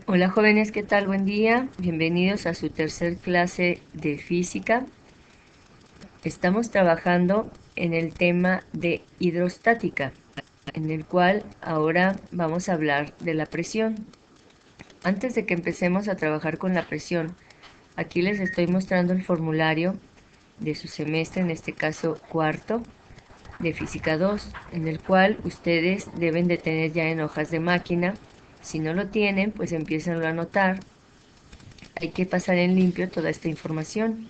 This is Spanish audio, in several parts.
Hola jóvenes, ¿qué tal? Buen día. Bienvenidos a su tercer clase de física. Estamos trabajando en el tema de hidrostática, en el cual ahora vamos a hablar de la presión. Antes de que empecemos a trabajar con la presión, aquí les estoy mostrando el formulario de su semestre, en este caso cuarto, de Física 2, en el cual ustedes deben de tener ya en hojas de máquina. Si no lo tienen, pues empiécenlo a anotar. Hay que pasar en limpio toda esta información.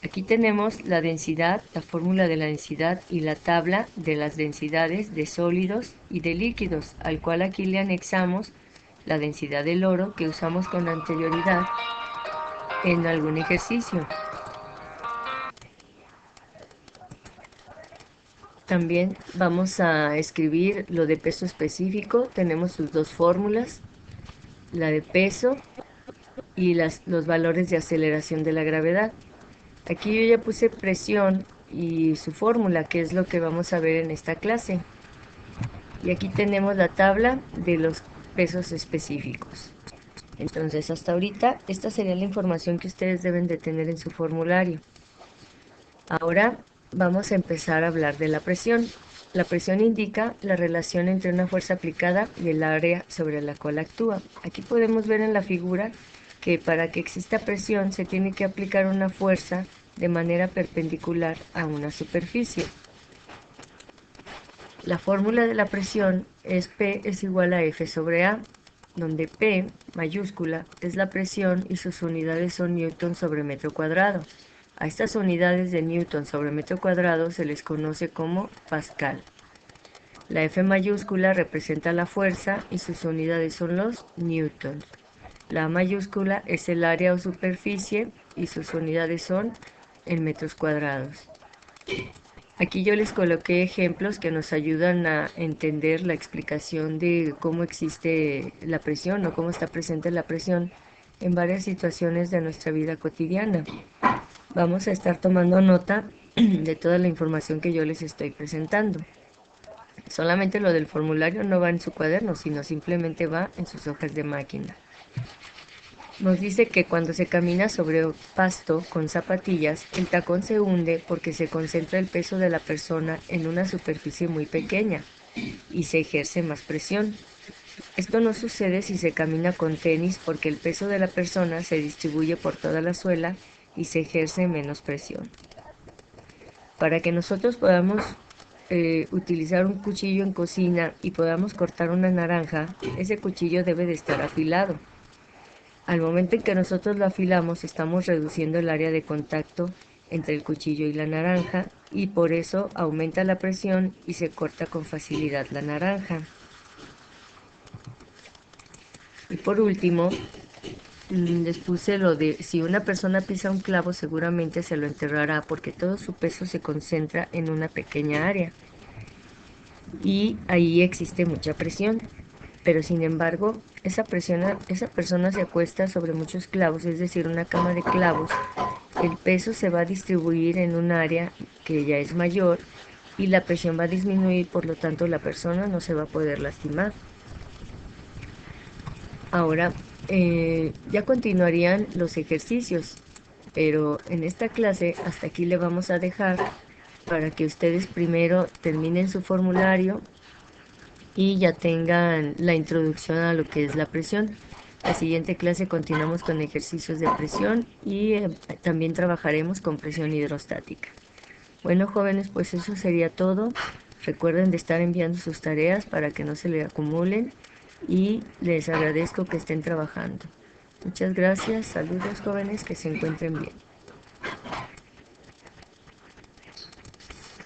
Aquí tenemos la densidad, la fórmula de la densidad y la tabla de las densidades de sólidos y de líquidos, al cual aquí le anexamos la densidad del oro que usamos con anterioridad en algún ejercicio. También vamos a escribir lo de peso específico. Tenemos sus dos fórmulas, la de peso y los valores de aceleración de la gravedad. Aquí yo ya puse presión y su fórmula, que es lo que vamos a ver en esta clase. Y aquí tenemos la tabla de los pesos específicos. Entonces, hasta ahorita, esta sería la información que ustedes deben de tener en su formulario. Ahora vamos a empezar a hablar de la presión. La presión indica la relación entre una fuerza aplicada y el área sobre la cual actúa. Aquí podemos ver en la figura que para que exista presión se tiene que aplicar una fuerza de manera perpendicular a una superficie. La fórmula de la presión es P es igual a F sobre A, donde P mayúscula es la presión y sus unidades son newton sobre metro cuadrado. A estas unidades de newton sobre metro cuadrado se les conoce como pascal. La F mayúscula representa la fuerza y sus unidades son los newtons. La A mayúscula es el área o superficie y sus unidades son en metros cuadrados. Aquí yo les coloqué ejemplos que nos ayudan a entender la explicación de cómo existe la presión o cómo está presente la presión en varias situaciones de nuestra vida cotidiana. Vamos a estar tomando nota de toda la información que yo les estoy presentando. Solamente lo del formulario no va en su cuaderno, sino simplemente va en sus hojas de máquina. Nos dice que cuando se camina sobre pasto con zapatillas, el tacón se hunde porque se concentra el peso de la persona en una superficie muy pequeña y se ejerce más presión. Esto no sucede si se camina con tenis porque el peso de la persona se distribuye por toda la suela y se ejerce menos presión. Para que nosotros podamos utilizar un cuchillo en cocina y podamos cortar una naranja, ese cuchillo debe de estar afilado. Al momento en que nosotros lo afilamos, estamos reduciendo el área de contacto entre el cuchillo y la naranja y por eso aumenta la presión y se corta con facilidad la naranja. Y por último, les puse lo de si una persona pisa un clavo seguramente se lo enterrará porque todo su peso se concentra en una pequeña área y ahí existe mucha presión. Pero sin embargo, esa persona se acuesta sobre muchos clavos, es decir, una cama de clavos. El peso se va a distribuir en un área que ya es mayor y la presión va a disminuir, por lo tanto la persona no se va a poder lastimar. Ahora, ya continuarían los ejercicios, pero en esta clase hasta aquí le vamos a dejar para que ustedes primero terminen su formulario y ya tengan la introducción a lo que es la presión. La siguiente clase continuamos con ejercicios de presión y también trabajaremos con presión hidrostática. Bueno, jóvenes, pues eso sería todo. Recuerden de estar enviando sus tareas para que no se le acumulen y les agradezco que estén trabajando. Muchas gracias, saludos jóvenes, que se encuentren bien.